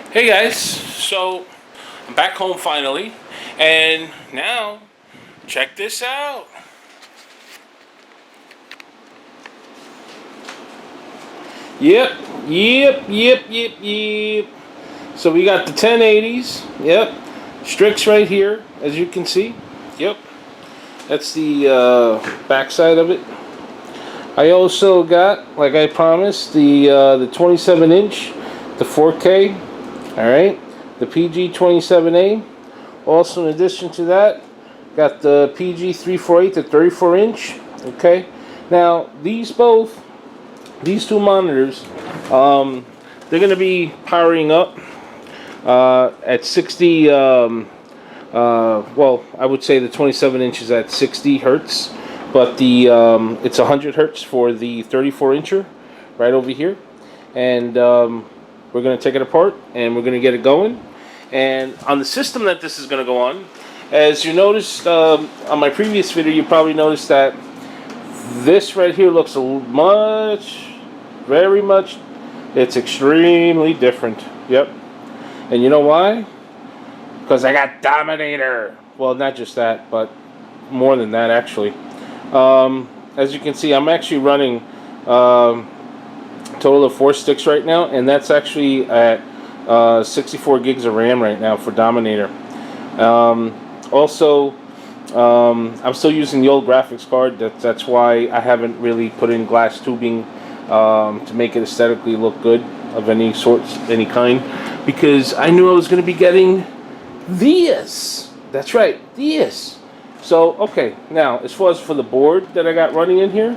Hey guys, so I'm back home finally, and now check this out. Yep. So we got the 1080s. Yep, Strix right here, as you can see. Yep, that's the back side of it. I also got, like I promised, the 27-inch, the 4K. All right, the PG27A. Also, in addition to that, got the PG348, the 34-inch. Okay, now these two monitors, they're going to be powering up at 60. Well, I would say the 27-inch is at 60 hertz, but the it's 100 hertz for the 34-incher, right over here, and we're going to take it apart and we're going to get it going. And on the system that this is going to go on, as you noticed on my previous video, you probably noticed that this right here looks very much, it's extremely different. Yep. And you know why? Because I got Dominator. Well, not just that, but more than that actually. As you can see, I'm actually running total of 4 sticks right now, and that's actually at 64 gigs of RAM right now for Dominator. Also, I'm still using the old graphics card. That's why I haven't really put in glass tubing to make it aesthetically look good of any sorts, any kind, because I knew I was going to be getting this. That's right, this. So, okay, now as far as for the board that I got running in here,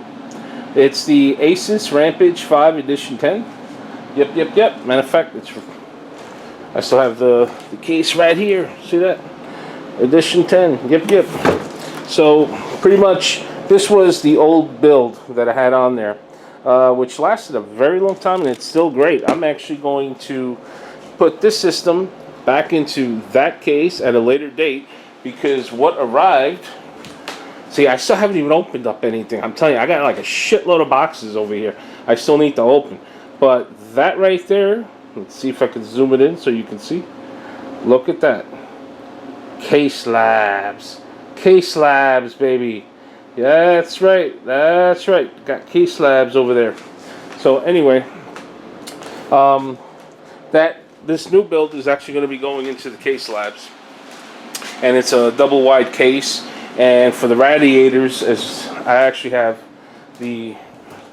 it's the Asus Rampage 5 Edition 10. Yep. Matter of fact, I still have the case right here. See that? Edition 10. Yep. So, pretty much, this was the old build that I had on there, which lasted a very long time, and it's still great. I'm actually going to put this system back into that case at a later date, because what arrived... See, I still haven't even opened up anything. I'm telling you, I got like a shitload of boxes over here I still need to open. But that right there, let's see if I can zoom it in so you can see. Look at that. K-slabs. K-slabs, baby. Yeah, that's right. Got K-slabs over there. So anyway, this new build is actually going to be going into the K-slabs. And it's a double wide case. And for the radiators, as I actually have the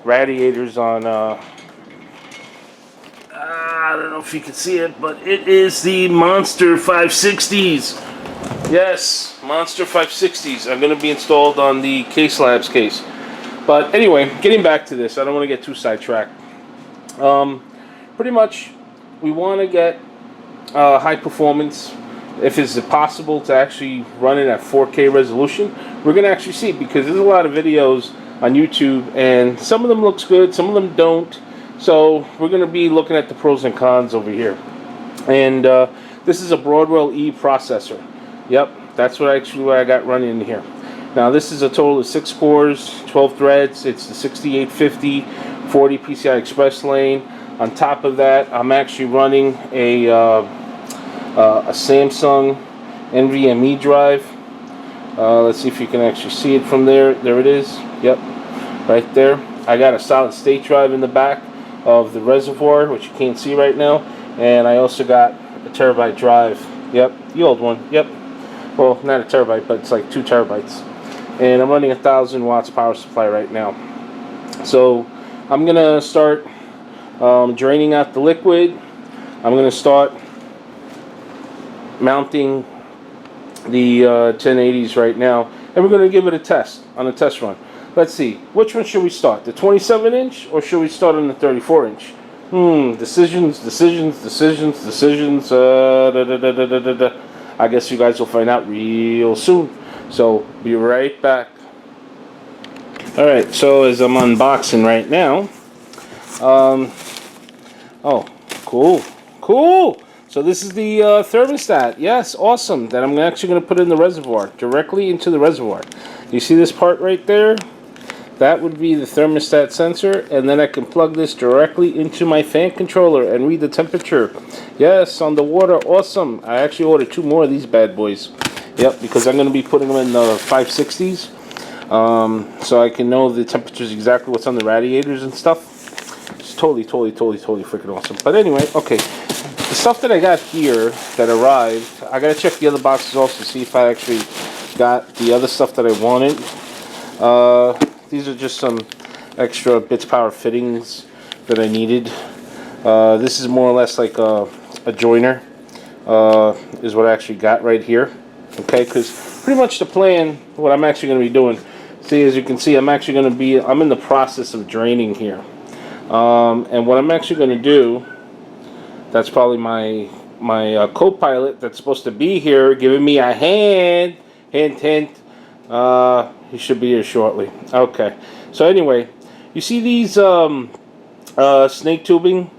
radiators on, I don't know if you can see it, but it is the Monster 560s. Yes, Monster 560s are going to be installed on the K-slabs case. But anyway, getting back to this, I don't want to get too sidetracked. Pretty much, we want to get high performance. If it's possible to actually run it at 4K resolution, we're going to actually see it, because there's a lot of videos on YouTube, and some of them looks good, some of them don't. So we're going to be looking at the pros and cons over here. And this is a Broadwell E processor. Yep, that's what I got running in here. Now this is a total of 6 cores, 12 threads. It's the 6850 40 PCI Express lane. On top of that, I'm actually running a Samsung NVMe drive. Let's see if you can actually see it from there. There it is. Yep, right there. I got a solid state drive in the back of the reservoir, which you can't see right now. And I also got a terabyte drive. Yep, the old one. Yep. Well, not a terabyte, but it's like 2 terabytes. And I'm running 1,000 watts power supply right now. So I'm gonna start draining out the liquid. I'm gonna start mounting the 1080s right now, and we're going to give it a test on a test run. Let's see, which one should we start, the 27-inch or should we start on the 34-inch? Decisions. I guess you guys will find out real soon, so be right back. Alright, so as I'm unboxing right now, oh, cool. So this is the thermostat. Yes, awesome. That I'm actually going to put in the reservoir, directly into the reservoir. You see this part right there? That would be the thermostat sensor, and then I can plug this directly into my fan controller and read the temperature. Yes, on the water, awesome. I actually ordered 2 more of these bad boys. Yep, because I'm going to be putting them in the 560s, so I can know the temperatures exactly what's on the radiators and stuff. It's totally freaking awesome. But anyway, okay, the stuff that I got here that arrived, I got to check the other boxes also to see if I actually got the other stuff that I wanted. These are just some extra Bitspower fittings that I needed. This is more or less like a joiner, is what I actually got right here. Okay, because pretty much the plan, what I'm actually going to be doing, see, as you can see, I'm in the process of draining here. And what I'm actually going to do, that's probably my co-pilot that's supposed to be here giving me a hint. He should be here shortly. Okay, so anyway, you see these snake tubing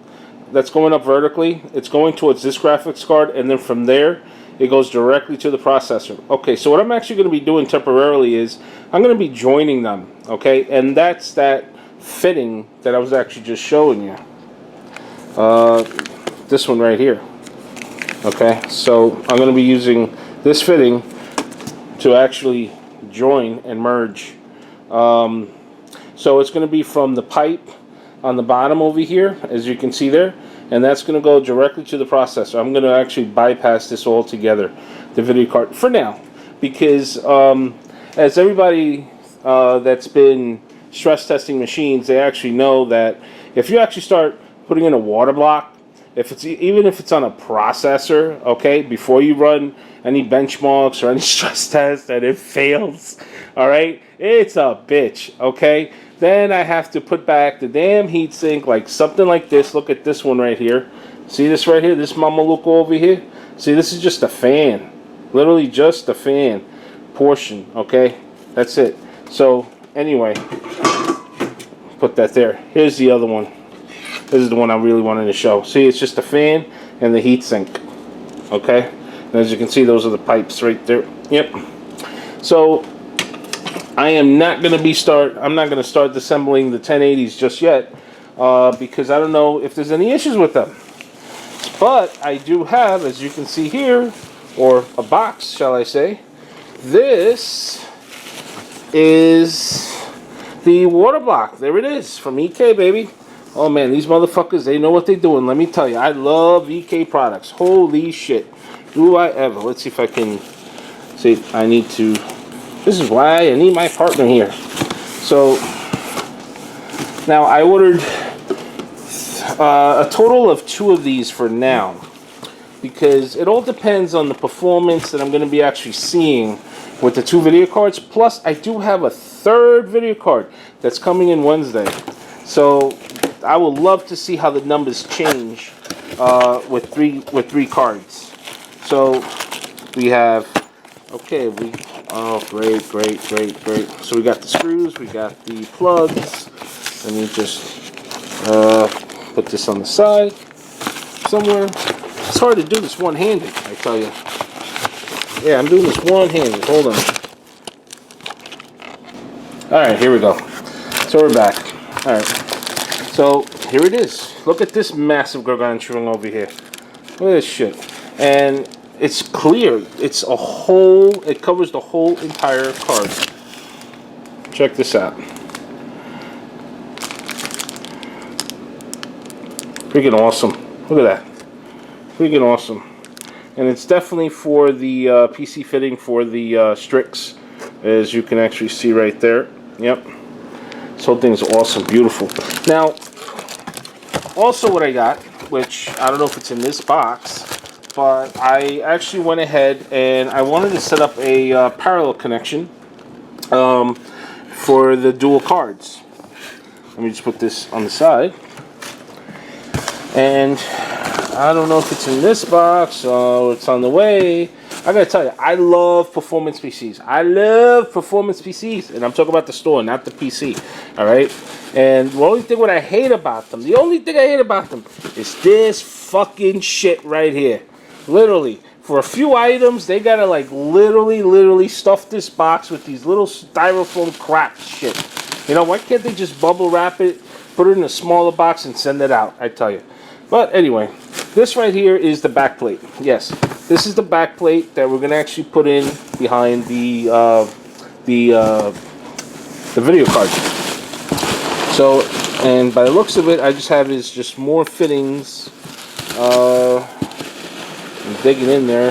that's going up vertically? It's going towards this graphics card, and then from there it goes directly to the processor. Okay, so what I'm actually going to be doing temporarily is I'm going to be joining them, okay? And that's that fitting that I was actually just showing you. This one right here. Okay, so I'm going to be using this fitting to actually join and merge. So it's going to be from the pipe on the bottom over here, as you can see there, and that's going to go directly to the processor. I'm going to actually bypass this all together, the video card, for now, because as everybody that's been stress testing machines, they actually know that if you actually start putting in a water block, even if it's on a processor, okay, before you run any benchmarks or any stress test and it fails, all right, it's a bitch, okay? Then I have to put back the damn heatsink, like something like this. Look at this one right here. See this right here? This Mamaluco over here? See, this is just a fan. Literally just a fan portion, okay? That's it. So, anyway, put that there. Here's the other one. This is the one I really wanted to show. See, it's just a fan and the heatsink, okay? And as you can see, those are the pipes right there. Yep. So I am not going to start assembling the 1080s just yet, because I don't know if there's any issues with them. But I do have, as you can see here, or a box, shall I say, this is the water block. There it is, from EK, baby. Oh man, these motherfuckers, they know what they're doing. Let me tell you, I love EK products. Holy shit. Do I ever. Let's see if I can see. I need to. This is why I need my partner here. So, now I ordered a total of 2 of these for now, because it all depends on the performance that I'm going to be actually seeing with the 2 video cards. Plus, I do have a 3rd video card that's coming in Wednesday. So I would love to see how the numbers change with three cards. So we have, okay, oh great. So we got the screws, we got the plugs. Let me just put this on the side somewhere. It's hard to do this one-handed, I tell you. Yeah, I'm doing this one-handed. Hold on. Alright, here we go. So we're back. Alright. So here it is. Look at this massive gargantuan over here. Look at this shit. And it's clear. It's a whole, it covers the whole entire card. Check this out. Freaking awesome. Look at that. Freaking awesome. And it's definitely for the PC fitting for the Strix, as you can actually see right there. Yep. This whole thing is awesome, beautiful. Now, also what I got, which I don't know if it's in this box, but I actually went ahead and I wanted to set up a parallel connection for the dual cards. Let me just put this on the side. And I don't know if it's in this box or it's on the way. I gotta tell you, I love performance PCs. I love performance PCs. And I'm talking about the store, not the PC. Alright? And the only thing I hate about them is this fucking shit right here. Literally. For a few items, they gotta like literally stuff this box with these little styrofoam crap shit. You know, why can't they just bubble wrap it, put it in a smaller box, and send it out? I tell you. But anyway, this right here is the back plate. Yes, this is the back plate that we're gonna actually put in behind the video card. So, and by the looks of it, I just have is just more fittings. I'm digging in there,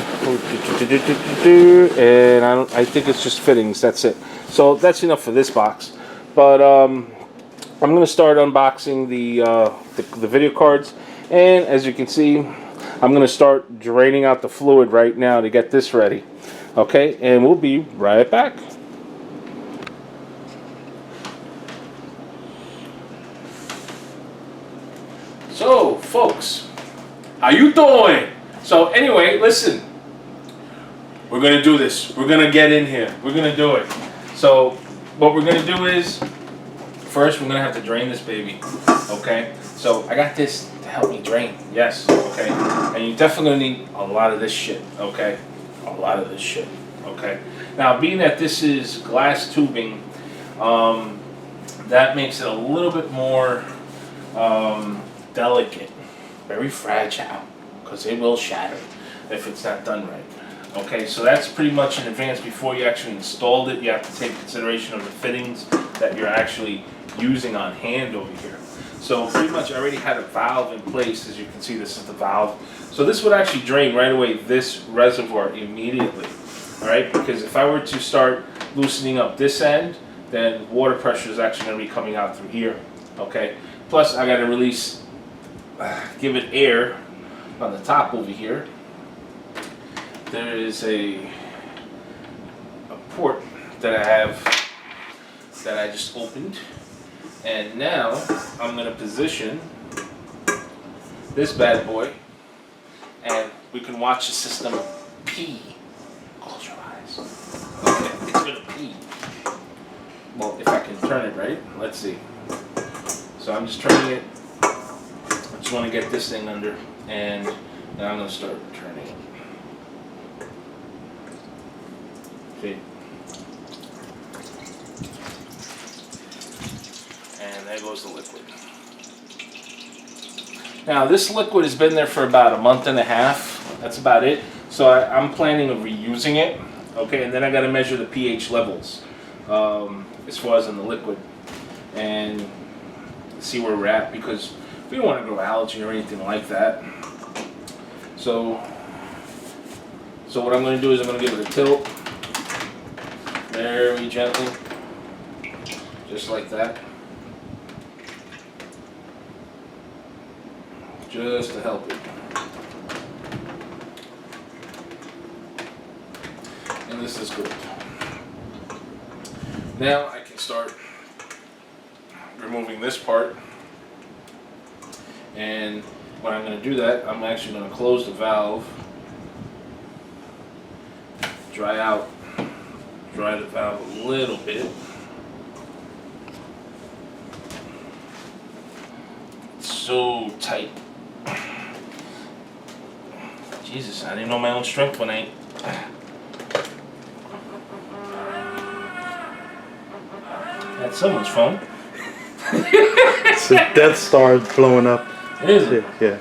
and I think it's just fittings. That's it. So that's enough for this box. But I'm going to start unboxing the video cards, and as you can see, I'm going to start draining out the fluid right now to get this ready. Okay, and we'll be right back. So, folks, how you doing? So anyway, listen, we're going to do this. We're going to get in here. We're going to do it. So what we're going to do is, first we're going to have to drain this baby, okay? So I got this to help me drain, yes, okay? And you definitely need a lot of this shit, okay? A lot of this shit, okay? Now, being that this is glass tubing, that makes it a little bit more delicate, very fragile, because it will shatter if it's not done right. Okay, so that's pretty much in advance before you actually installed it. You have to take consideration of the fittings that you're actually using on hand over here. So pretty much I already had a valve in place. As you can see, this is the valve. So this would actually drain right away this reservoir immediately. All right, because if I were to start loosening up this end, then water pressure is actually going to be coming out through here. Okay, plus I got to release, give it air on the top over here. There is a port that I have that I just opened, and now I'm going to position this bad boy, and we can watch the system pee. Close your eyes. Okay, it's going to pee. Well, if I can turn it right, let's see. So I'm just turning it. I just want to get this thing under, and now I'm going to start turning it. See? And there goes the liquid. Now this liquid has been there for about a month and a half. That's about it. So I'm planning on reusing it. Okay, and then I got to measure the pH levels as far as in the liquid and see where we're at, because we don't want to grow algae or anything like that. So what I'm going to do is I'm going to give it a tilt. Very gently, just like that, just to help it. And this is good. Now I can start removing this part, and when I'm going to do that, I'm actually going to close the valve, dry the valve a little bit. It's so tight. Jesus, I didn't know my own strength when I... That's so much fun. It's a Death Star blowing up. Is it? Yeah.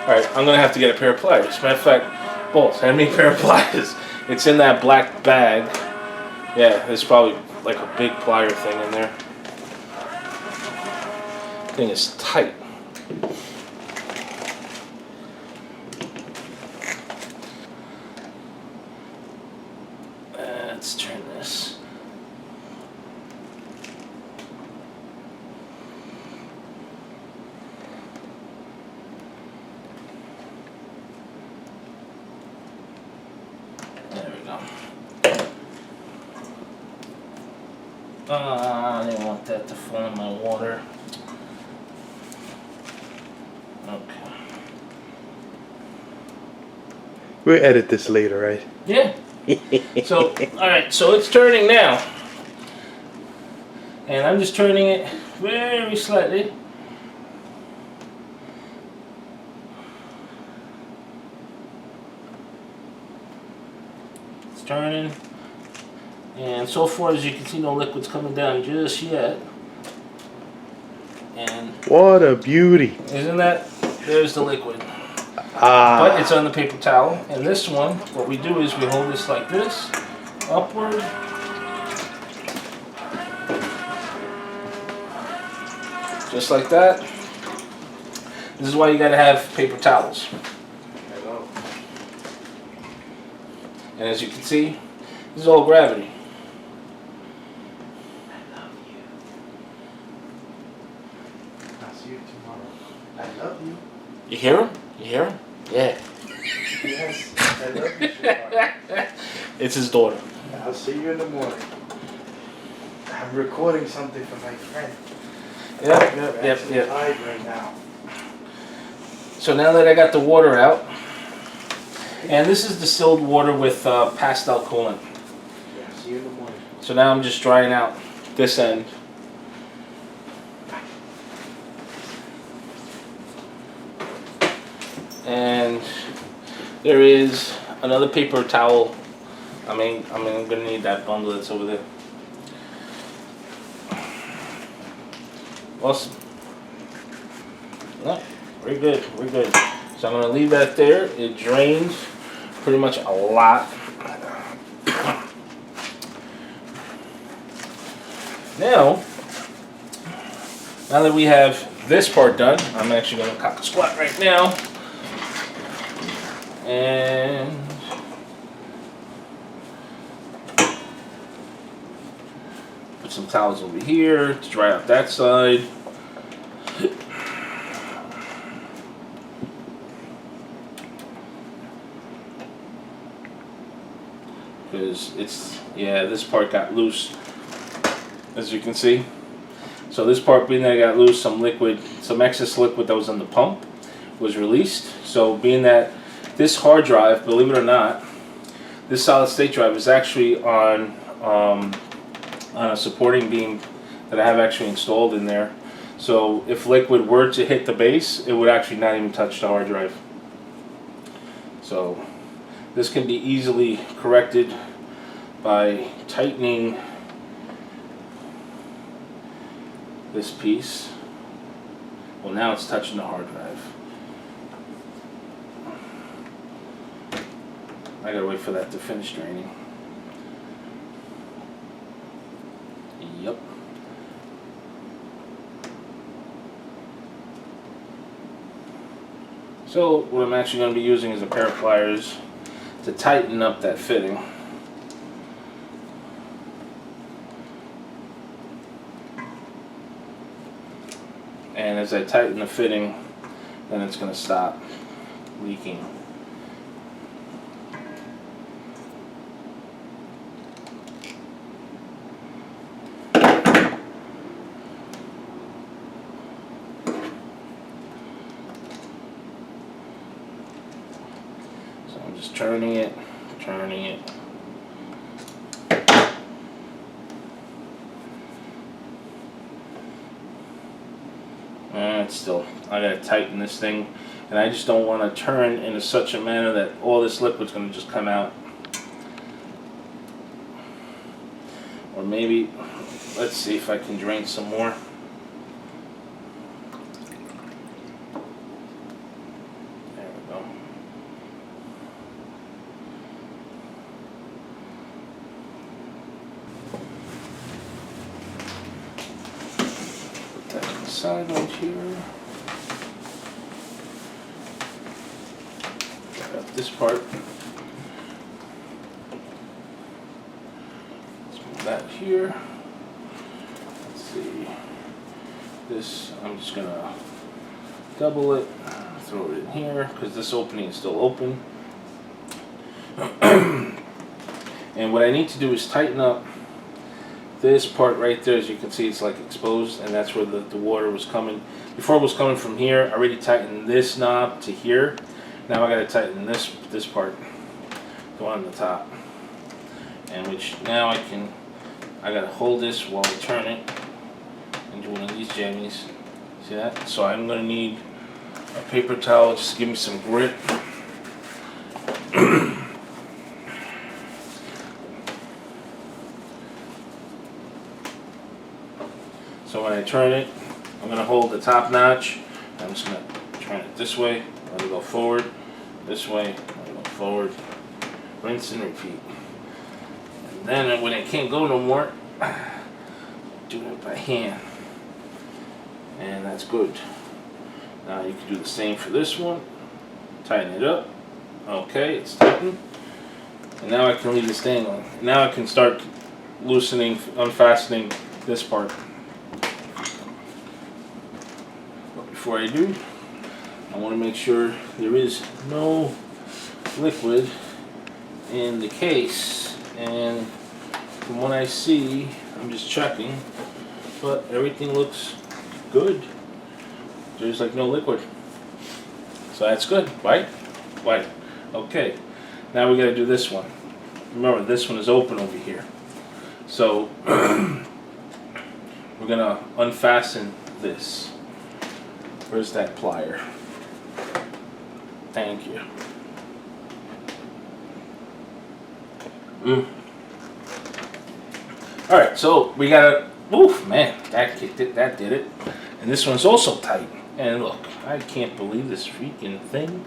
Alright, I'm going to have to get a pair of pliers. Matter of fact, both. Hand me a pair of pliers. It's in that black bag. Yeah, there's probably like a big plier thing in there. Thing is tight. Let's turn this. I didn't want that to fall in my water. Okay. We'll edit this later, right? Yeah. So, alright, so it's turning now. And I'm just turning it very slightly. It's turning. And so far, as you can see, no liquid's coming down just yet. And what a beauty. isn't that? There's the liquid. Ah. But it's on the paper towel. And this one, what we do is we hold this like this, upward. Just like that. This is why you gotta have paper towels. And as you can see, this is all gravity. I'll see you tomorrow. I love you. You hear him? You hear him? Yeah. Yes, I love you, sweetheart. It's his daughter. I'll see you in the morning. I'm recording something for my friend. Yep. Live right now. So now that I got the water out, and this is distilled water with pastel coolant. Yeah, see you in the morning. So now I'm just drying out this end. And there is another paper towel. I'm gonna need that bundle that's over there. Awesome. No, we're good. We're good. So I'm gonna leave that there. It drains pretty much a lot. Now that we have this part done, I'm actually gonna cock a squat right now. And put some towels over here to dry out that side. Because this part got loose, as you can see. So this part being that I got loose, some excess liquid that was in the pump was released. So being that this hard drive, believe it or not, this solid state drive is actually on a supporting beam that I have actually installed in there. So if liquid were to hit the base, it would actually not even touch the hard drive. So this can be easily corrected by tightening this piece. Well, now it's touching the hard drive. I gotta wait for that to finish draining. Yep. So what I'm actually going to be using is a pair of pliers to tighten up that fitting. And as I tighten the fitting, then it's going to stop leaking. Turning it. And still, I gotta tighten this thing, and I just don't want to turn in such a manner that all this liquid's gonna just come out. Or maybe, let's see if I can drain some more. Side right here. Got this part. Let's move that here. Let's see. This, I'm just gonna double it, throw it in here, because this opening is still open. And what I need to do is tighten up this part right there. As you can see, it's like exposed, and that's where the water was coming. Before it was coming from here. I already tightened this knob to here. Now I gotta tighten this part, the one on the top. And which now I gotta hold this while I turn it into one of these jammies. See that? So I'm gonna need a paper towel just to give me some grip. turn it, I'm going to hold the top notch. I'm just going to turn it this way, let it go forward, this way, let it go forward, rinse and repeat. And then when it can't go no more, do it by hand. And that's good. Now you can do the same for this one. Tighten it up. Okay, it's tightened. And now I can leave this thing on. Now I can start loosening, unfastening this part. But before I do, I want to make sure there is no liquid in the case. And from what I see, I'm just checking, but everything looks good. There's like no liquid. So that's good, right? Right. Okay. Now we got to do this one. Remember, this one is open over here. So we're going to unfasten this. Where's that plier? Thank you. Alright, so we got to, oof, man, that kicked it, that did it. And this one's also tight. And look, I can't believe this freaking thing.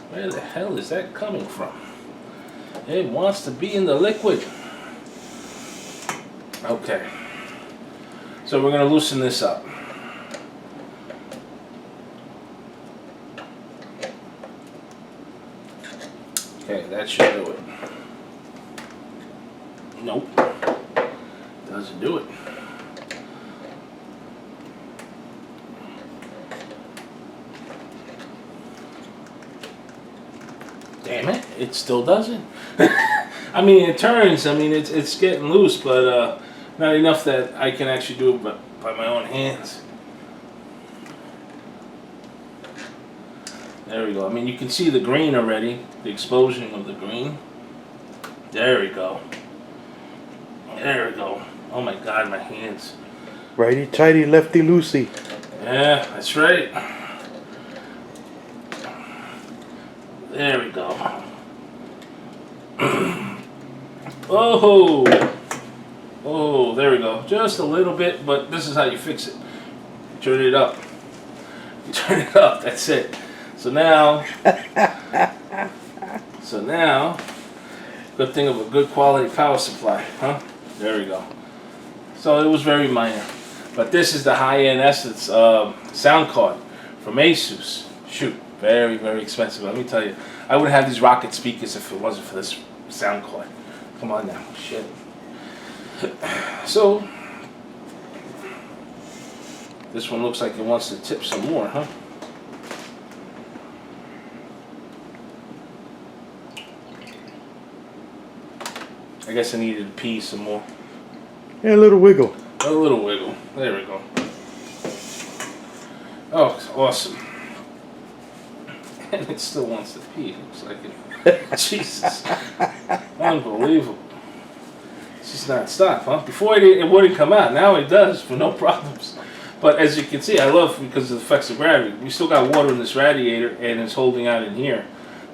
Where the hell is that coming from? It wants to be in the liquid. Okay. So we're going to loosen this up. Okay, that should do it. Nope. Doesn't do it. Damn it, it still doesn't. I mean, it turns, I mean, it's getting loose, but not enough that I can actually do it by my own hands. There we go. I mean, you can see the green already, the explosion of the green. There we go. There we go. Oh my God, my hands. Righty tighty, lefty loosey. Yeah, that's right. There we go. Oh, oh, there we go. Just a little bit, but this is how you fix it. You turn it up. You turn it up. That's it. So now, good thing of a good quality power supply, huh? There we go. So it was very minor, but this is the high-end Essence sound card from Asus. Shoot, very, very expensive. Let me tell you, I would have these rocket speakers if it wasn't for this sound card. Come on now, shit. So this one looks like it wants to tip some more, huh? I guess I needed to pee some more. Yeah, a little wiggle. A little wiggle. There we go. Oh, it's awesome. And it still wants to pee. Looks like it. Jesus. Unbelievable. It's just not stop, huh? Before it wouldn't come out. Now it does for no problems. But as you can see, I love because of the effects of gravity. We still got water in this radiator and it's holding out in here.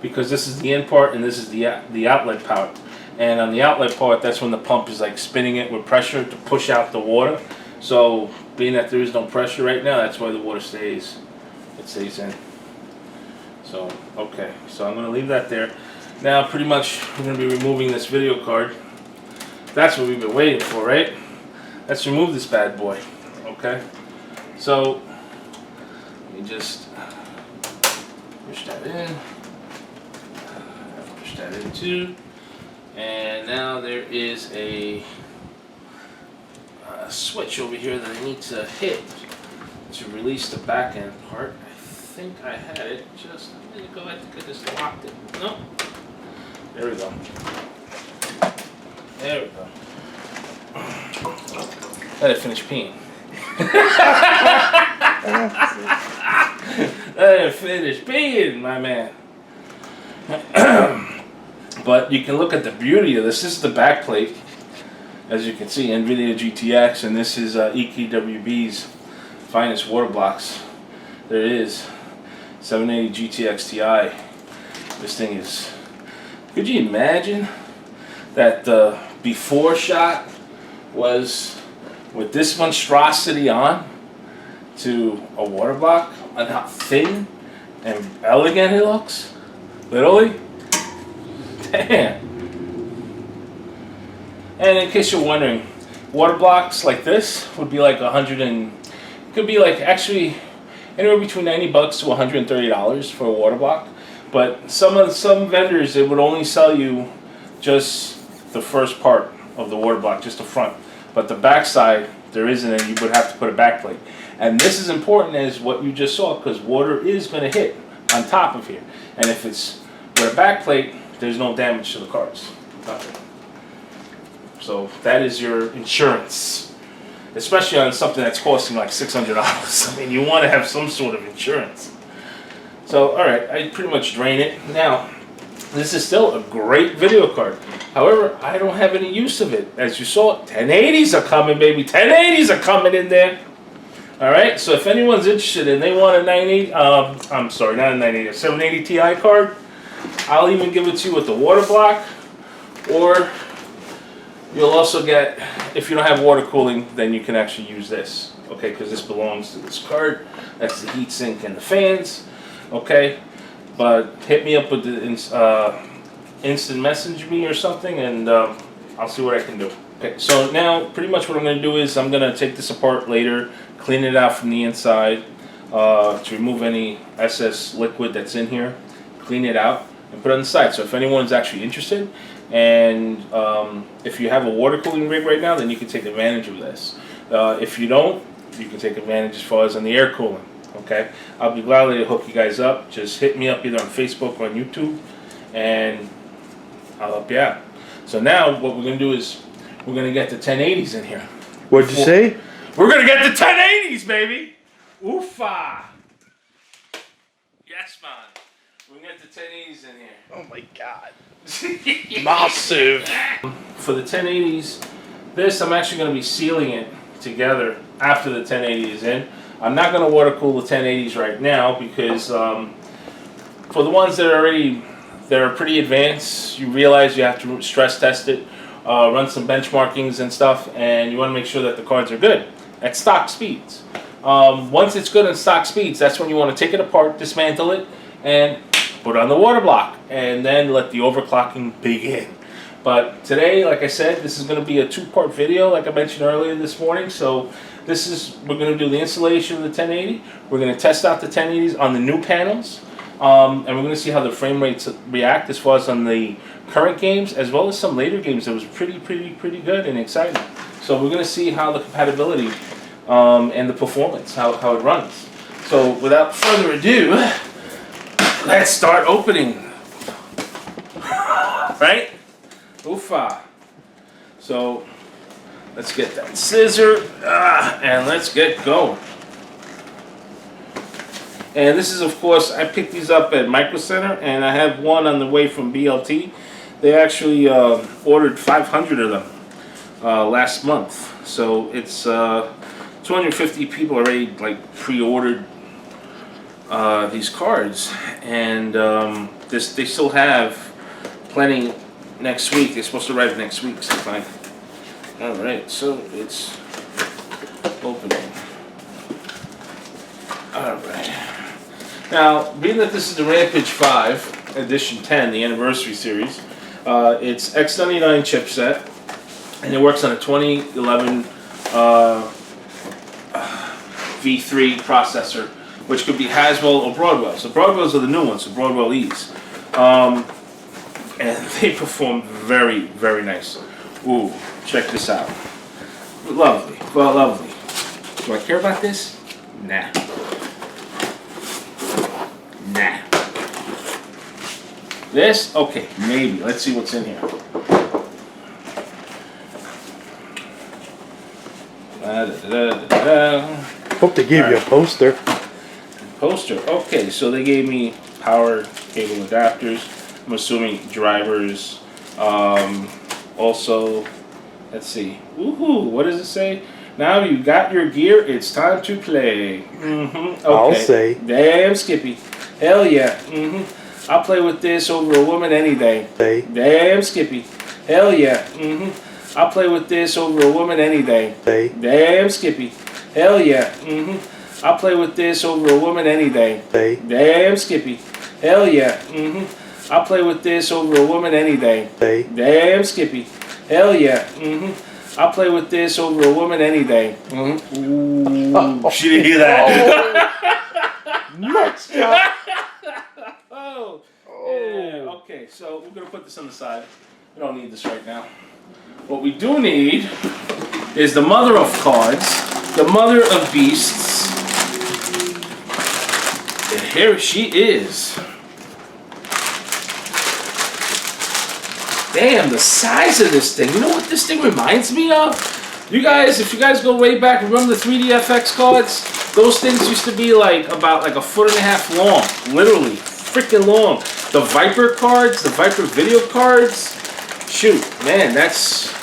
Because this is the in part and this is the outlet part. And on the outlet part, that's when the pump is like spinning it with pressure to push out the water. So being that there is no pressure right now, that's why the water stays. It stays in. So, okay. So I'm going to leave that there. Now pretty much we're going to be removing this video card. That's what we've been waiting for, right? Let's remove this bad boy. Okay. So let me just push that in. Push that in too. And now there is a switch over here that I need to hit to release the back end part. I think I had it just a minute ago. I think I just locked it. No. There we go. There we go. Let it finish peeing. Let it finish peeing, my man. But you can look at the beauty of this. This is the back plate. As you can see, NVIDIA GTX, and this is Ekwb's finest water blocks. There it is. 780 GTX Ti. This thing is... Could you imagine that the before shot was with this monstrosity on to a water block and how thin and elegant it looks. Literally. Damn. And in case you're wondering, water blocks like this would be like it could be like actually anywhere between $90 to $130 for a water block. But some vendors, it would only sell you just the first part of the water block, just the front. But the back side, there isn't, and you would have to put a back plate. And this is important as what you just saw, because water is going to hit on top of here. And if it's with a back plate, there's no damage to the cards. Nothing. So that is your insurance. Especially on something that's costing like $600. I mean, you want to have some sort of insurance. So, alright, I pretty much drain it. Now, this is still a great video card. However, I don't have any use of it. As you saw, 1080s are coming, baby. 1080s are coming in there. Alright, so if anyone's interested and they want a 980, I'm sorry, not a 980, a 780 Ti card, I'll even give it to you with the water block. Or you'll also get, if you don't have water cooling, then you can actually use this. Okay, because this belongs to this card. That's the heatsink and the fans. Okay, but hit me up with the instant message me or something, and I'll see what I can do. Okay, so now pretty much what I'm going to do is I'm going to take this apart later, clean it out from the inside to remove any SS liquid that's in here, clean it out, and put it on the side. So if anyone's actually interested, and if you have a water cooling rig right now, then you can take advantage of this. If you don't, you can take advantage as far as on the air cooling. Okay, I'll be glad to hook you guys up. Just hit me up either on Facebook or on YouTube, and I'll help you out. So now what we're going to do is we're going to get the 1080s in here. What'd you say? We're going to get the 1080s, baby! Oofa! Yes, man. We're going to get the 1080s in here. Oh my god. Massive. For the 1080s, this I'm actually going to be sealing it together after the 1080 is in. I'm not going to water cool the 1080s right now because for the ones that are pretty advanced, you realize you have to stress test it, run some benchmarkings and stuff, and you want to make sure that the cards are good at stock speeds. Once it's good at stock speeds, that's when you want to take it apart, dismantle it, and put it on the water block, and then let the overclocking begin. But today, like I said, this is going to be a two-part video, like I mentioned earlier this morning. So we're going to do the installation of the 1080. We're going to test out the 1080s on the new panels, and we're going to see how the frame rates react as far as on the current games, as well as some later games that was pretty good and exciting. So we're going to see how the compatibility and the performance, how it runs. So without further ado, let's start opening. Right? Oofa. So let's get that scissor and let's get going. And this is, of course, I picked these up at Micro Center, and I have one on the way from BLT. They actually ordered 500 of them last month. So it's 250 people already like pre-ordered these cards, and they still have plenty next week. They're supposed to arrive next week sometime. Alright, so it's opening. Alright. Now, being that this is the Rampage 5 Edition 10, the anniversary series, it's X99 chipset, and it works on a 2011 V3 processor, which could be Haswell or Broadwell. So Broadwells are the new ones, the Broadwell E's. And they perform very, very nice. Ooh, check this out. Lovely, well, lovely. Do I care about this? Nah. Nah. This? Okay, maybe. Let's see what's in here. Hope they gave you a poster. Poster. Okay, so they gave me power cable adapters. I'm assuming drivers. Also, let's see. Woohoo! What does it say? Now you got your gear. It's time to play. Okay. I'll say. Damn, Skippy. Hell yeah. I'll play with this over a woman any day. Say. Damn, Skippy. Hell yeah. I'll play with this over a woman any day. Say. Damn, Skippy. Hell yeah. I'll play with this over a woman any day. Say. Damn, Skippy. Hell yeah. I'll play with this over a woman any day. Say. Damn, Skippy. Hell yeah. I'll play with this over a woman any day. Ooh, she didn't hear that. Nuts, Oh. Yeah. Okay, so we're gonna put this on the side. We don't need this right now. What we do need is the mother of cards, the mother of beasts. And here she is. Damn, the size of this thing. You know what this thing reminds me of? You guys, if you guys go way back, remember the 3DFX cards? Those things used to be like about like 1.5 feet long. Literally, freaking long. The Viper cards, the Viper video cards. Shoot, man, that's...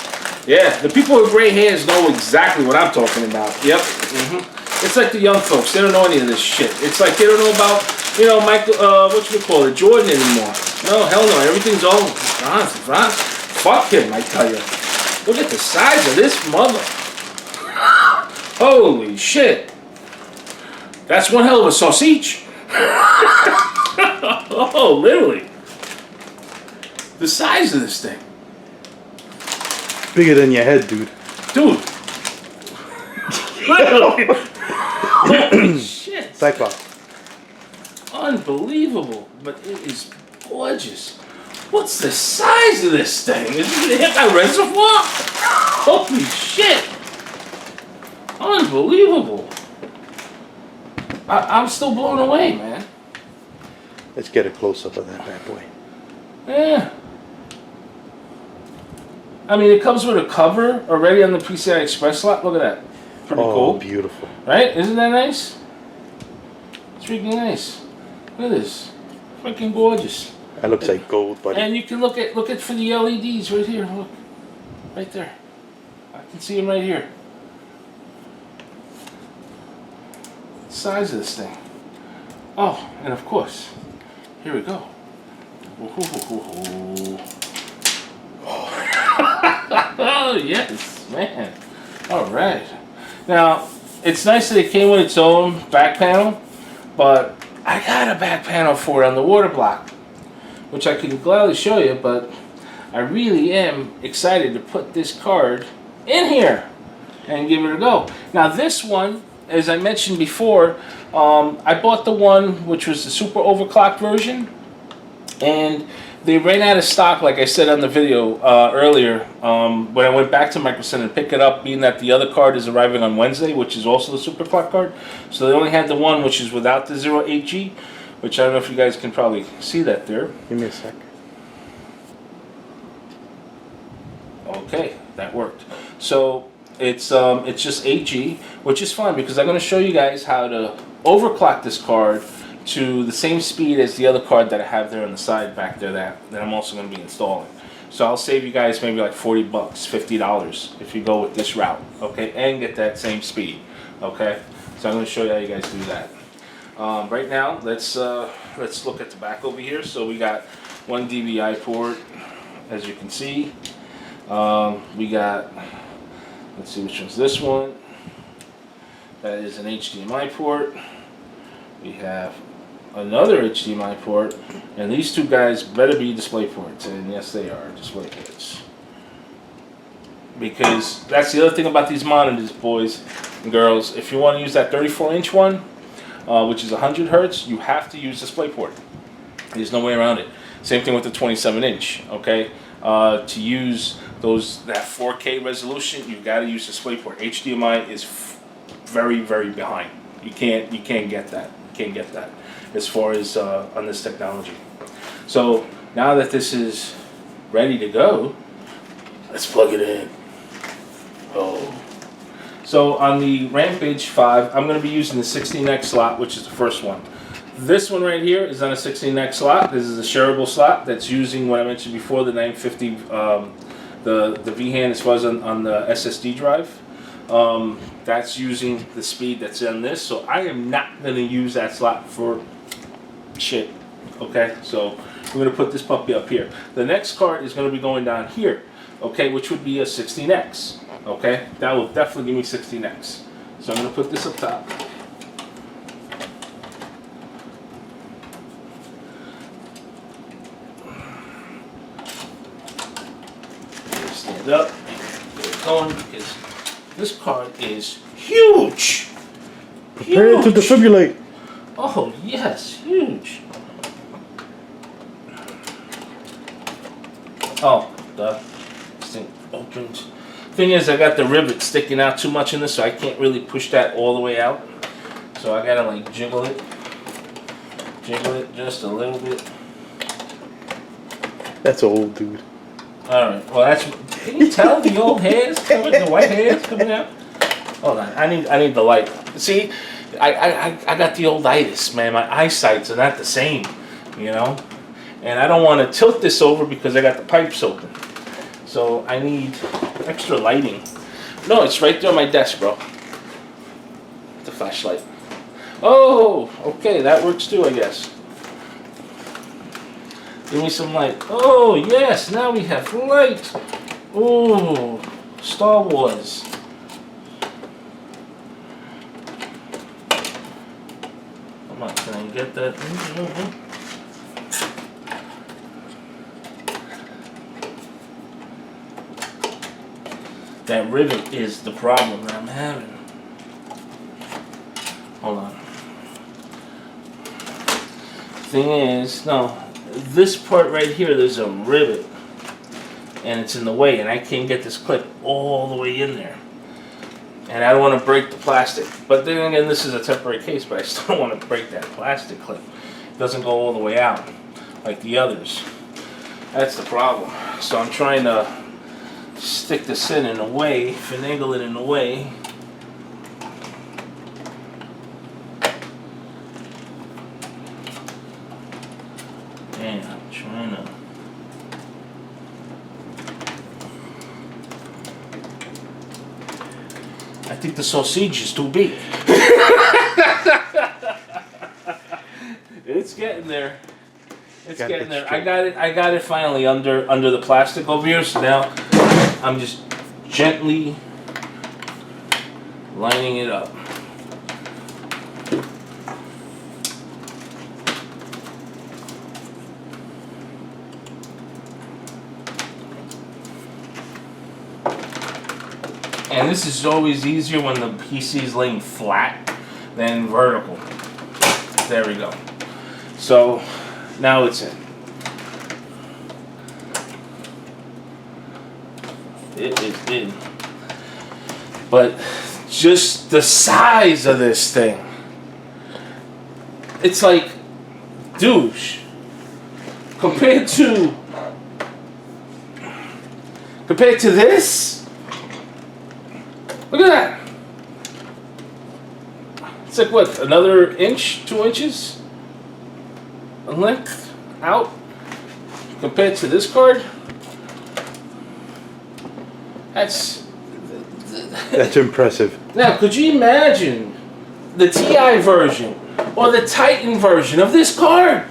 Yeah, the people with gray hairs know exactly what I'm talking about. Yep. It's like the young folks. They don't know any of this shit. It's like they don't know about, you know, Michael, Jordan anymore. No, hell no. Everything's all gone. Fuck him, I tell you. Look at the size of this mother. Holy shit. That's one hell of a sausage. Oh, literally. The size of this thing. Bigger than your head, dude. Dude. Literally. Holy shit. Cyclops. Unbelievable. But it is gorgeous. What's the size of this thing? Is it gonna hit my reservoir? Holy shit. Unbelievable. I'm still blown away, man. Let's get a close-up of that bad boy. Yeah. I mean, it comes with a cover already on the PCI Express slot. Look at that. Pretty cool. Beautiful. Right? Isn't that nice? It's freaking nice. Look at this. Freaking gorgeous. That looks like gold, buddy. And you can look at for the LEDs right here. Look. Right there. I can see them right here. The size of this thing. Oh, and of course, here we go. Oh, yes, man. All right. Now, it's nice that it came with its own back panel, but I got a back panel for it on the water block, which I can gladly show you, but I really am excited to put this card in here and give it a go. Now, this one, as I mentioned before, I bought the one which was the super overclocked version, and they ran out of stock, like I said on the video earlier, when I went back to Micro Center to pick it up, being that the other card is arriving on Wednesday, which is also the super clock card. So they only had the one which is without the 08G, which I don't know if you guys can probably see that there. Give me a sec. Okay, that worked. So it's just 8G, which is fine because I'm going to show you guys how to overclock this card to the same speed as the other card that I have there on the side back there that I'm also going to be installing. So I'll save you guys maybe like $40, $50 if you go with this route, okay, and get that same speed, okay. So I'm going to show you how you guys do that. Right now, let's look at the back over here. So we got one DVI port, as you can see. We got, let's see which one's this one. That is an HDMI port. We have another HDMI port, and these two guys better be display ports, and yes they are display ports. Because that's the other thing about these monitors, boys and girls. If you want to use that 34-inch one, which is 100 Hertz, you have to use DisplayPort. There's no way around it. Same thing with the 27-inch. Okay, to use that 4K resolution, you got to use DisplayPort. HDMI is very, very behind. You can't get that. You can't get that as far as on this technology. So now that this is ready to go, let's plug it in. Oh. So on the Rampage 5, I'm going to be using the 16X slot, which is the first one. This one right here is on a 16X slot. This is a shareable slot that's using what I mentioned before, the 950, the VHAND as far as on the SSD drive. That's using the speed that's on this, so I am not going to use that slot for shit. Okay, so we're going to put this puppy up here. The next card is going to be going down here. okay, which would be a 16X. Okay, that will definitely give me 16X. So I'm going to put this up top. Stand up, get it going, because this card is huge. Prepare to defibrillate. Oh yes, huge. Oh, this thing opens. Thing is, I got the rivet sticking out too much in this, so I can't really push that all the way out. So I gotta like jiggle it just a little bit. That's old, dude. All right. Well, that's. Can you tell the old hairs coming, the white hairs coming out? Hold on. I need the light. See, I got the old itis, man. My eyesight's are not the same, you know. And I don't want to tilt this over because I got the pipes open. So I need extra lighting. No, it's right there on my desk, bro. The flashlight. Oh, okay, that works too, I guess. Give me some light. Oh, yes, now we have light. Oh, Star Wars. Come on, can I get that? That rivet is the problem that I'm having. Hold on. Thing is, no, this part right here, there's a rivet, and it's in the way, and I can't get this clip all the way in there. And I don't want to break the plastic. But then again, this is a temporary case, but I still don't want to break that plastic clip. It doesn't go all the way out like the others. That's the problem. So I'm trying to stick this in a way, finagle it in a way. And I'm trying to. I think the sausage is too big. It's getting there. It's getting there. I got it finally under the plastic over here. So now I'm just gently lining it up. And this is always easier when the PC is laying flat than vertical. There we go. So now it's in. It is in. But just the size of this thing. It's like, douche. Compared to this. Look at that. It's like what, another inch, 2 inches? In length out compared to this card. That's impressive. Now, could you imagine the TI version or the Titan version of this card?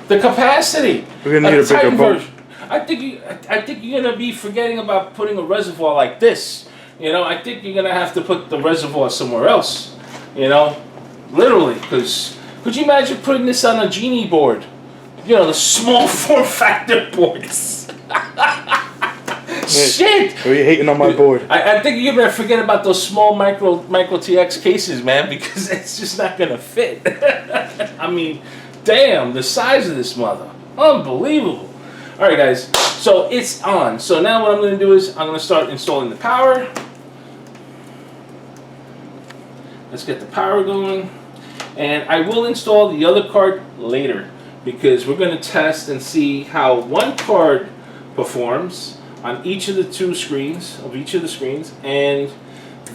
The capacity. We're gonna need a bigger boat. I think you're gonna be forgetting about putting a reservoir like this. You know, I think you're gonna have to put the reservoir somewhere else. You know, literally, because could you imagine putting this on a Genie board? You know, the small form factor boards. Shit! Are you hating on my board? I think you're gonna forget about those small micro TX cases, man, because it's just not gonna fit. I mean, damn, the size of this mother, unbelievable. All right, guys, so it's on. So now what I'm gonna do is I'm gonna start installing the power. Let's get the power going, and I will install the other card later because we're gonna test and see how one card performs on each of the two screens, of each of the screens, and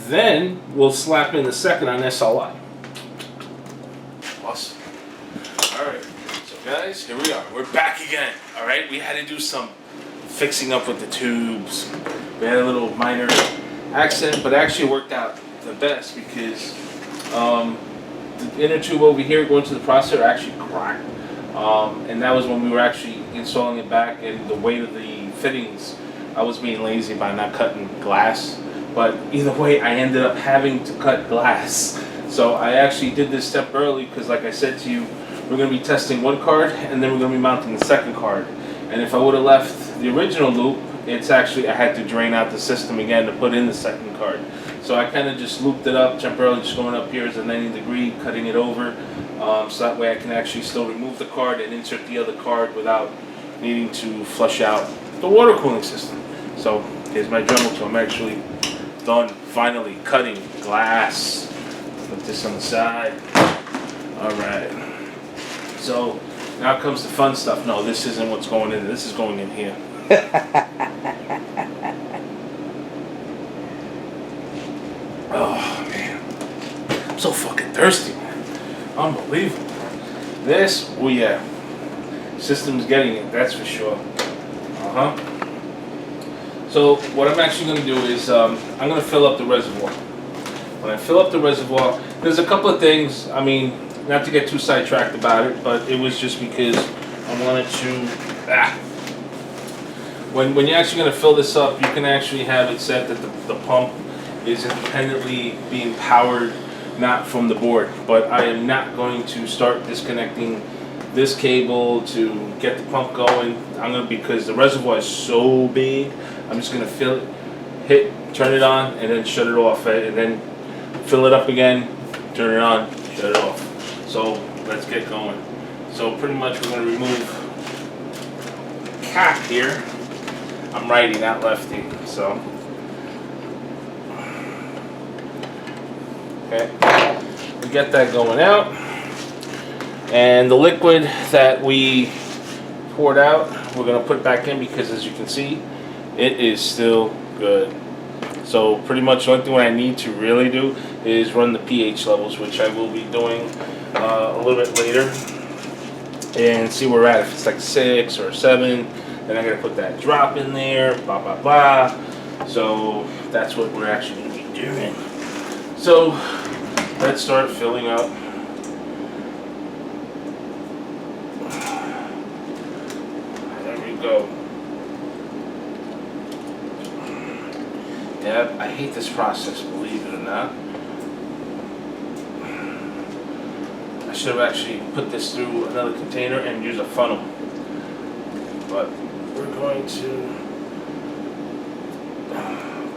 then we'll slap in the second on SLI. Awesome. Alright, so guys, here we are. We're back again. Alright, we had to do some fixing up with the tubes. We had a little minor accident, but it actually worked out the best because the inner tube over here going to the processor actually cracked. And that was when we were actually installing it back, and the weight of the fittings, I was being lazy by not cutting glass. But either way, I ended up having to cut glass. So I actually did this step early because, like I said to you, we're going to be testing one card and then we're going to be mounting the second card. And if I would have left the original loop, it's actually, I had to drain out the system again to put in the second card. So I kind of just looped it up temporarily, just going up here as a 90-degree, cutting it over. So that way I can actually still remove the card and insert the other card without needing to flush out the water cooling system. So here's my Dremel tool. I'm actually done finally cutting glass. Put this on the side. Alright. So now comes the fun stuff. No, this isn't what's going in. This is going in here. Oh man. I'm so fucking thirsty, man. Unbelievable. This, oh yeah. System's getting it, that's for sure. So what I'm actually going to do is I'm going to fill up the reservoir. When I fill up the reservoir, there's a couple of things, I mean, not to get too sidetracked about it, but it was just because I wanted to, When you're actually going to fill this up, you can actually have it set that the pump is independently being powered, not from the board. But I am not going to start disconnecting this cable to get the pump going. I'm going to, because the reservoir is so big, I'm just going to fill it, turn it on, and then shut it off, and then fill it up again, turn it on, shut it off. So let's get going. So pretty much we're going to remove the cap here. I'm righty, not lefty, so. Okay, we get that going out. And the liquid that we poured out, we're going to put back in because, as you can see, it is still good. So pretty much the only thing I need to really do is run the pH levels, which I will be doing a little bit later, and see where we're at. If it's like 6 or 7, then I got to put that drop in there, blah, blah, blah. So that's what we're actually going to be doing. So let's start filling up. Go. Yep, I hate this process, believe it or not. I should have actually put this through another container and use a funnel. But we're going to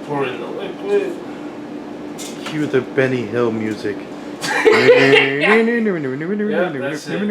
pour in the liquid. Cue the Benny Hill music. Yeah, that's it.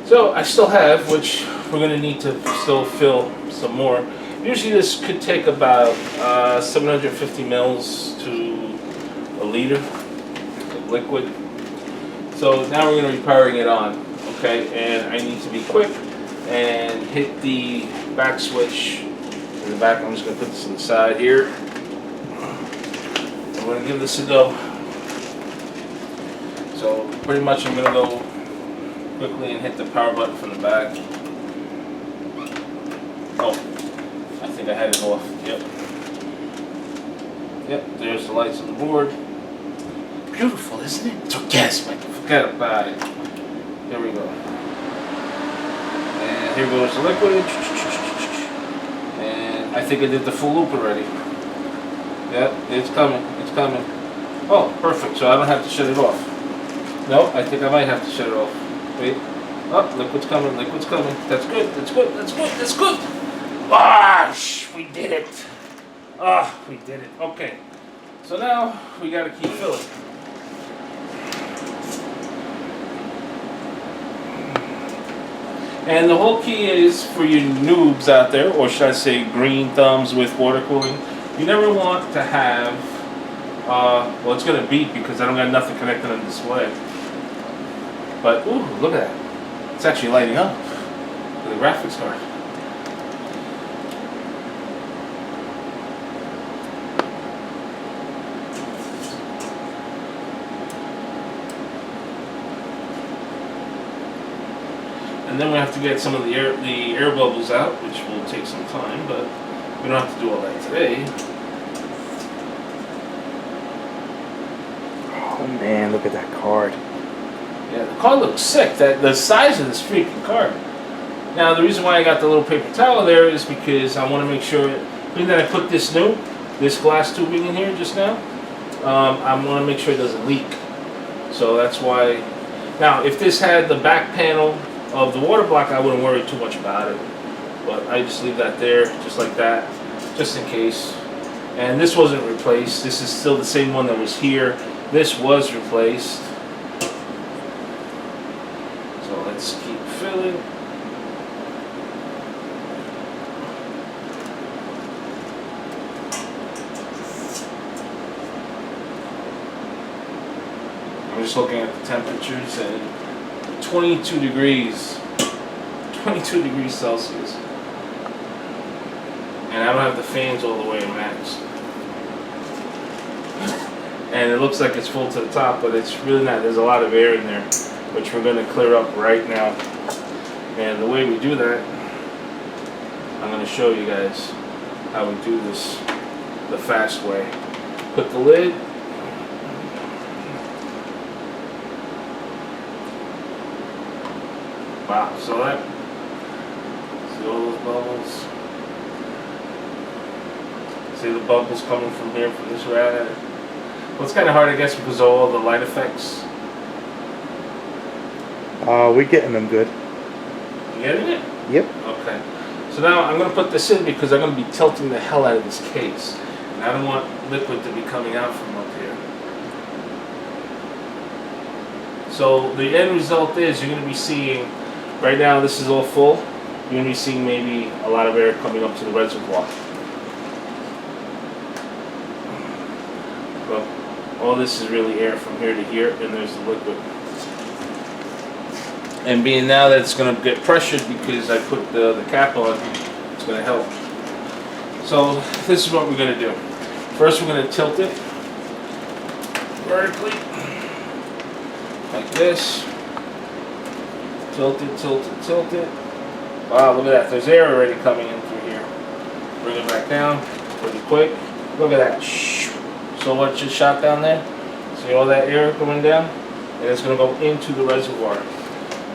So I still have, which we're going to need to still fill some more. Usually this could take about 750 mils to a liter of liquid. So now we're going to be powering it on, okay? And I need to be quick and hit the back switch in the back. I'm just going to put this on the side here. I'm going to give this a go. So pretty much I'm going to go quickly and hit the power button from the back. Oh, I think I had it off. Yep. Yep, there's the lights on the board. Beautiful, isn't it? It's orgasmic. Forget about it. Here we go. And here goes the liquid. And I think I did the full loop already. Yep, it's coming. It's coming. Oh, perfect. So I don't have to shut it off. No, I think I might have to shut it off. Wait. Oh, liquid's coming, liquid's coming. That's good, that's good, that's good, that's good. Ah, we did it. Ah, we did it. Okay. So now we gotta keep filling. And the whole key is for you noobs out there, or should I say green thumbs with water cooling, you never want to have, well, it's gonna beep because I don't got nothing connected on the display. But, ooh, look at that. It's actually lighting up with the graphics card. And then we have to get some of the air bubbles out, which will take some time, but we don't have to do all that today. Oh man, look at that card. Yeah, the card looks sick. The size of this freaking card. Now, the reason why I got the little paper towel there is because I want to make sure, being that I put this glass tubing in here just now, I want to make sure it doesn't leak. So that's why. Now, if this had the back panel of the water block, I wouldn't worry too much about it. But I just leave that there, just like that, just in case. And this wasn't replaced. This is still the same one that was here. This was replaced. So let's keep filling. I'm just looking at the temperatures and 22 degrees Celsius. And I don't have the fans all the way maxed. And it looks like it's full to the top, but it's really not. There's a lot of air in there, which we're going to clear up right now. And the way we do that, I'm going to show you guys how we do this the fast way. Put the lid. Wow, so that, see all those bubbles? See the bubbles coming from here, from this rad? Well, it's kind of hard, I guess, because of all the light effects. We're getting them good. You getting it? Yep. Okay. So now I'm going to put this in because I'm going to be tilting the hell out of this case. And I don't want liquid to be coming out from up here. So the end result is you're going to be seeing, right now this is all full, you're going to be seeing maybe a lot of air coming up to the reservoir. Well, all this is really air from here to here, and there's the liquid. And being now that it's going to get pressured because I put the cap on, it's going to help. So this is what we're going to do. First we're going to tilt it vertically, like this. Tilt it, tilt it, tilt it. Wow, look at that. There's air already coming in through here. Bring it back down pretty quick. Look at that. So what just shot down there? See all that air coming down? And it's going to go into the reservoir.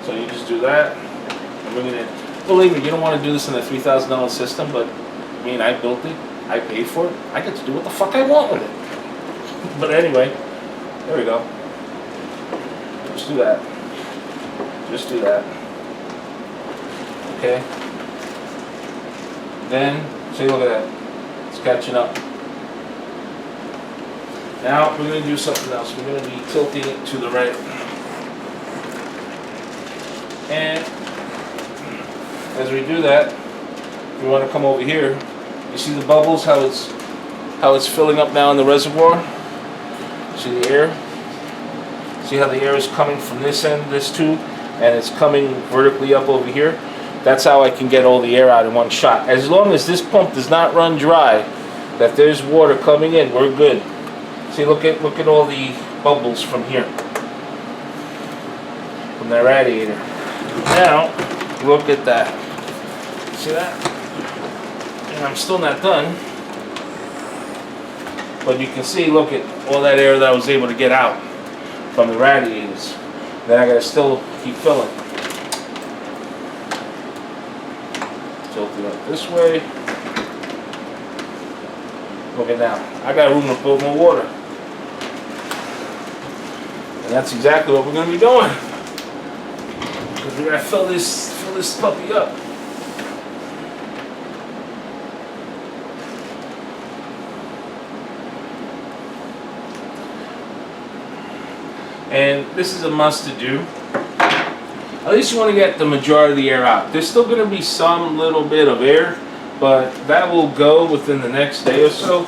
So you just do that and bring it in. Believe me, you don't want to do this in a $3,000 system, but I mean, I built it. I paid for it. I get to do what the fuck I want with it. But anyway, there we go. Just do that. Just do that. Okay. Then, see, look at that. It's catching up. Now we're going to do something else. We're going to be tilting it to the right. And as we do that, we want to come over here. You see the bubbles, how it's filling up now in the reservoir? See the air? See how the air is coming from this end, this tube, and it's coming vertically up over here? That's how I can get all the air out in one shot. As long as this pump does not run dry, that there's water coming in, we're good. See, look at all the bubbles from here, from the radiator. Now, look at that. See that? And I'm still not done. But you can see, look at all that air that I was able to get out from the radiators. Then I gotta still keep filling. Tilt it up this way. Look at now. I got room to put more water. And that's exactly what we're gonna be doing. Because we're gonna fill this puppy up. And this is a must to do. At least you want to get the majority of the air out. There's still going to be some little bit of air, but that will go within the next day or so.